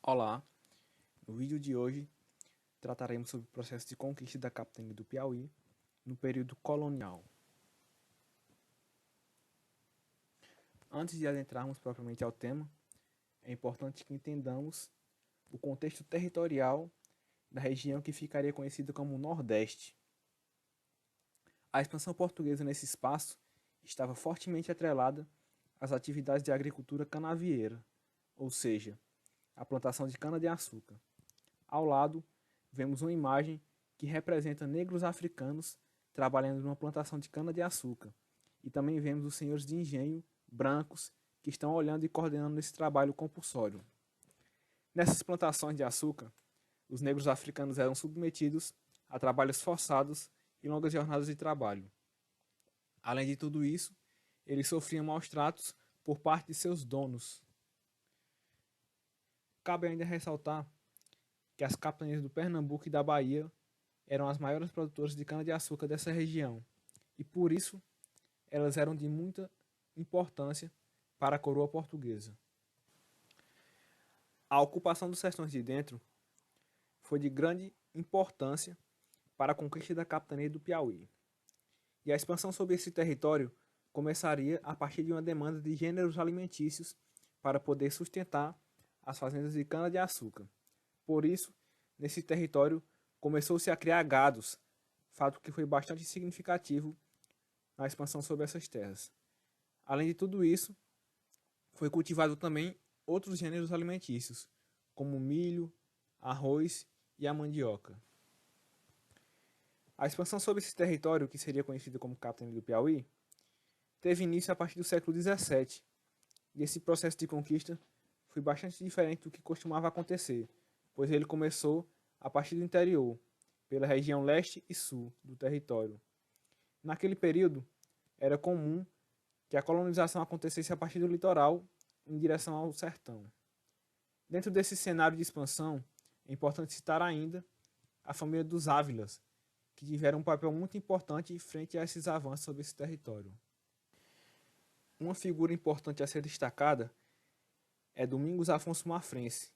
Olá, no vídeo de hoje trataremos sobre o processo de conquista da capitania do Piauí no período colonial. Antes de adentrarmos propriamente ao tema, é importante que entendamos o contexto territorial da região que ficaria conhecida como Nordeste. A expansão portuguesa nesse espaço estava fortemente atrelada às atividades de agricultura canavieira, ou seja, a plantação de cana-de-açúcar. Ao lado, vemos uma imagem que representa negros africanos trabalhando numa plantação de cana-de-açúcar. E também vemos os senhores de engenho, brancos, que estão olhando e coordenando esse trabalho compulsório. Nessas plantações de açúcar, os negros africanos eram submetidos a trabalhos forçados e longas jornadas de trabalho. Além de tudo isso, eles sofriam maus tratos por parte de seus donos. Cabe ainda ressaltar que as capitanias do Pernambuco e da Bahia eram as maiores produtoras de cana-de-açúcar dessa região, e por isso elas eram de muita importância para a coroa portuguesa. A ocupação dos sertões de dentro foi de grande importância para a conquista da capitania do Piauí, e a expansão sobre esse território começaria a partir de uma demanda de gêneros alimentícios para poder sustentar as fazendas de cana-de-açúcar. Por isso, nesse território começou-se a criar gados, fato que foi bastante significativo na expansão sobre essas terras. Além de tudo isso, foi cultivado também outros gêneros alimentícios, como o milho, arroz e a mandioca. A expansão sobre esse território, que seria conhecido como capitania do Piauí, teve início a partir do século XVII, e esse processo de conquista foi bastante diferente do que costumava acontecer, pois ele começou a partir do interior, pela região leste e sul do território. Naquele período, era comum que a colonização acontecesse a partir do litoral em direção ao sertão. Dentro desse cenário de expansão, é importante citar ainda a família dos Ávilas, que tiveram um papel muito importante frente a esses avanços sobre esse território. Uma figura importante a ser destacada é Domingos Afonso Mafrense.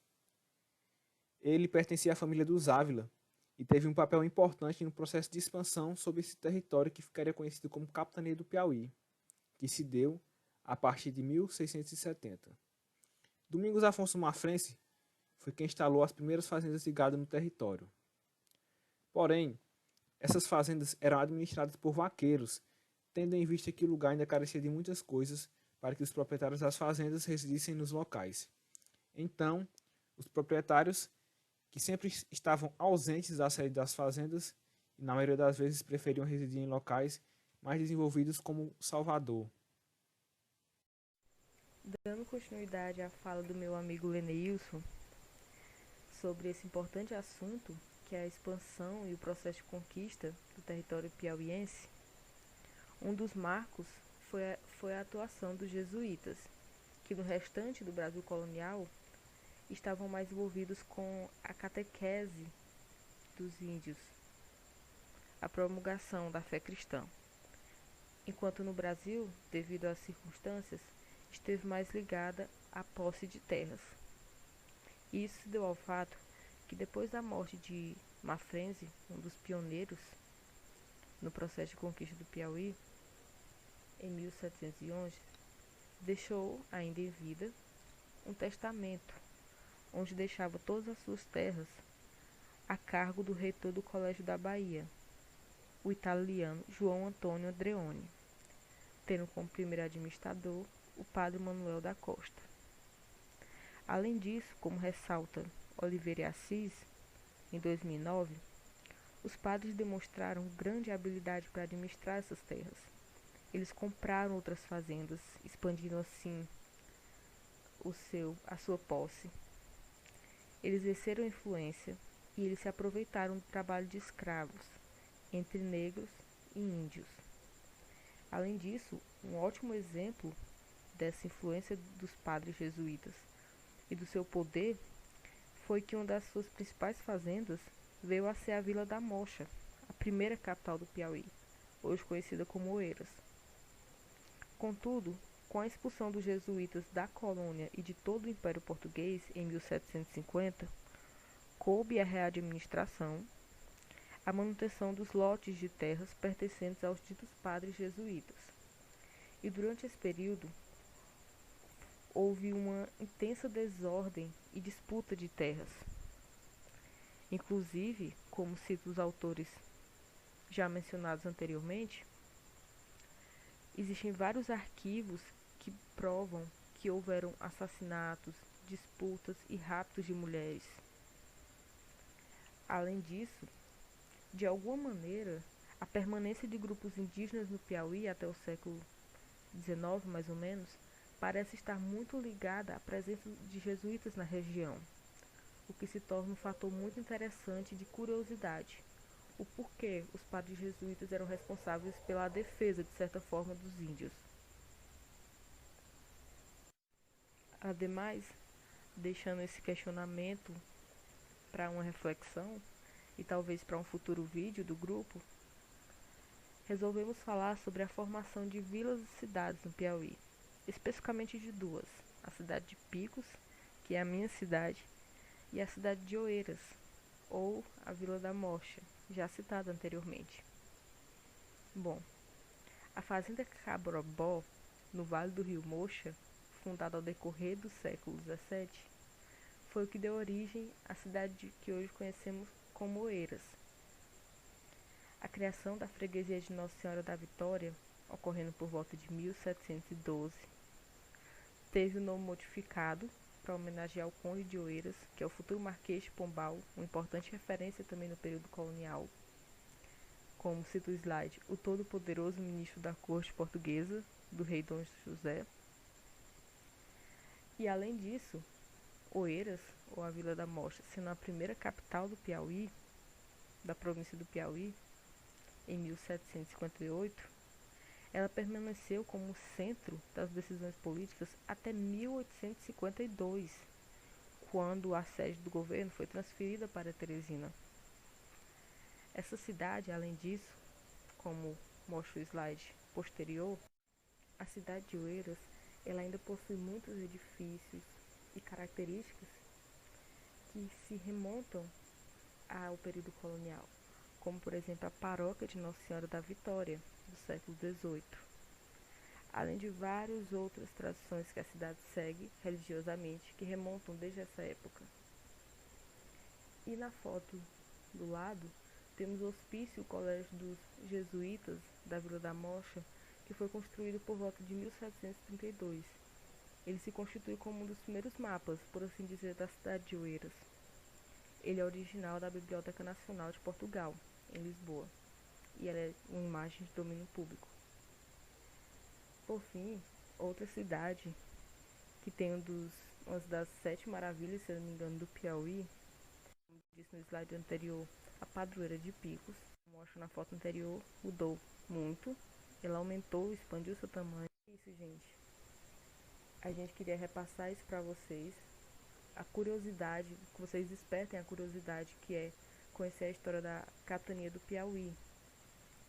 Ele pertencia à família dos Ávila e teve um papel importante no processo de expansão sobre esse território que ficaria conhecido como Capitania do Piauí, que se deu a partir de 1670. Domingos Afonso Mafrense foi quem instalou as primeiras fazendas de gado no território. Porém, essas fazendas eram administradas por vaqueiros, tendo em vista que o lugar ainda carecia de muitas coisas para que os proprietários das fazendas residissem nos locais. Então, os proprietários, que sempre estavam ausentes da sede das fazendas, e na maioria das vezes preferiam residir em locais mais desenvolvidos como Salvador. Dando continuidade à fala do meu amigo Leneilson sobre esse importante assunto, que é a expansão e o processo de conquista do território piauiense, um dos marcos foi a atuação dos jesuítas, que no restante do Brasil colonial estavam mais envolvidos com a catequese dos índios, a promulgação da fé cristã, enquanto no Brasil, devido às circunstâncias, esteve mais ligada à posse de terras. Isso se deu ao fato que depois da morte de Mafrense, um dos pioneiros no processo de conquista do Piauí, em 1711, deixou, ainda em vida, um testamento, onde deixava todas as suas terras a cargo do reitor do Colégio da Bahia, o italiano João Antônio Andreoni, tendo como primeiro administrador o padre Manuel da Costa. Além disso, como ressalta Oliveira Assis, em 2009, os padres demonstraram grande habilidade para administrar essas terras. Eles compraram outras fazendas, expandindo assim a sua posse. Eles exerceram influência e eles se aproveitaram do trabalho de escravos entre negros e índios. Além disso, um ótimo exemplo dessa influência dos padres jesuítas e do seu poder foi que uma das suas principais fazendas veio a ser a Vila da Mocha, a primeira capital do Piauí, hoje conhecida como Oeiras. Contudo, Com a expulsão dos jesuítas da colônia e de todo o Império Português em 1750, coube à readministração a manutenção dos lotes de terras pertencentes aos ditos padres jesuítas. E durante esse período houve uma intensa desordem e disputa de terras. Inclusive, como citam os autores já mencionados anteriormente, existem vários arquivos que provam que houveram assassinatos, disputas e raptos de mulheres. Além disso, de alguma maneira, a permanência de grupos indígenas no Piauí até o século XIX, mais ou menos, parece estar muito ligada à presença de jesuítas na região, o que se torna um fator muito interessante de curiosidade. O porquê os padres jesuítas eram responsáveis pela defesa, de certa forma, dos índios. Ademais, deixando esse questionamento para uma reflexão e talvez para um futuro vídeo do grupo, resolvemos falar sobre a formação de vilas e cidades no Piauí, especificamente de duas, a cidade de Picos, que é a minha cidade, e a cidade de Oeiras, ou a Vila da Mocha, já citada anteriormente. Bom, a fazenda Cabrobó, no Vale do Rio Mocha, fundada ao decorrer do século XVII, foi o que deu origem à cidade que hoje conhecemos como Oeiras. A criação da freguesia de Nossa Senhora da Vitória, ocorrendo por volta de 1712, teve o nome modificado para homenagear o Conde de Oeiras, que é o futuro Marquês de Pombal, uma importante referência também no período colonial. Como cita o slide, o todo-poderoso ministro da corte portuguesa, do rei Dom José. E além disso, Oeiras, ou a Vila da Mocha, sendo a primeira capital do Piauí, da província do Piauí, em 1758, ela permaneceu como centro das decisões políticas até 1852, quando a sede do governo foi transferida para Teresina. Essa cidade, além disso, como mostra o slide posterior, a cidade de Oeiras, ela ainda possui muitos edifícios e características que se remontam ao período colonial, como por exemplo a paróquia de Nossa Senhora da Vitória, do século XVIII, além de várias outras tradições que a cidade segue religiosamente, que remontam desde essa época. E na foto do lado, temos o hospício, o Colégio dos Jesuítas da Vila da Mocha, que foi construído por volta de 1732. Ele se constitui como um dos primeiros mapas, por assim dizer, da cidade de Oeiras. Ele é original da Biblioteca Nacional de Portugal, em Lisboa, e ela é uma imagem de domínio público. Por fim, outra cidade que tem uma das 7 maravilhas, se eu não me engano, do Piauí, como disse no slide anterior, a Padroeira de Picos, como mostra na foto anterior, mudou muito, ela aumentou, expandiu seu tamanho. É isso, gente. A gente queria repassar isso para vocês, a curiosidade, que vocês despertem a curiosidade que é conhecer a história da capitania do Piauí,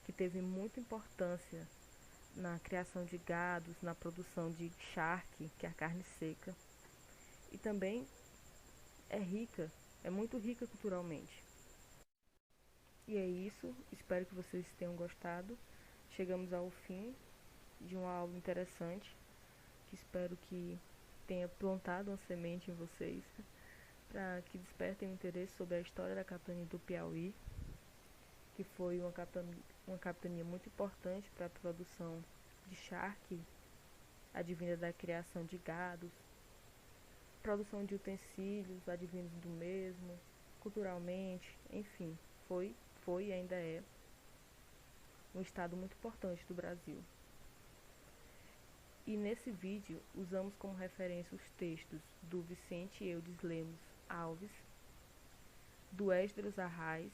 que teve muita importância na criação de gados, na produção de charque, que é a carne seca, e também é muito rica culturalmente. E é isso, espero que vocês tenham gostado. Chegamos ao fim de uma aula interessante, que espero que tenha plantado uma semente em vocês, para que despertem o interesse sobre a história da capitania do Piauí, que foi uma capitania muito importante para a produção de charque, advinda da criação de gados, produção de utensílios advindos do mesmo, culturalmente, enfim, foi e ainda é um estado muito importante do Brasil. E nesse vídeo usamos como referência os textos do Vicente Eudes Lemos Alves, do Esdras Arraes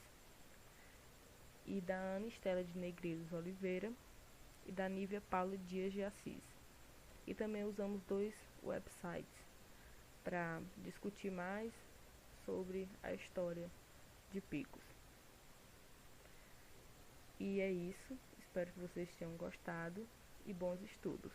e da Ana Estela de Negreiros Oliveira e da Nívia Paula Dias de Assis. E também usamos 2 websites para discutir mais sobre a história de Picos. E é isso, espero que vocês tenham gostado e bons estudos.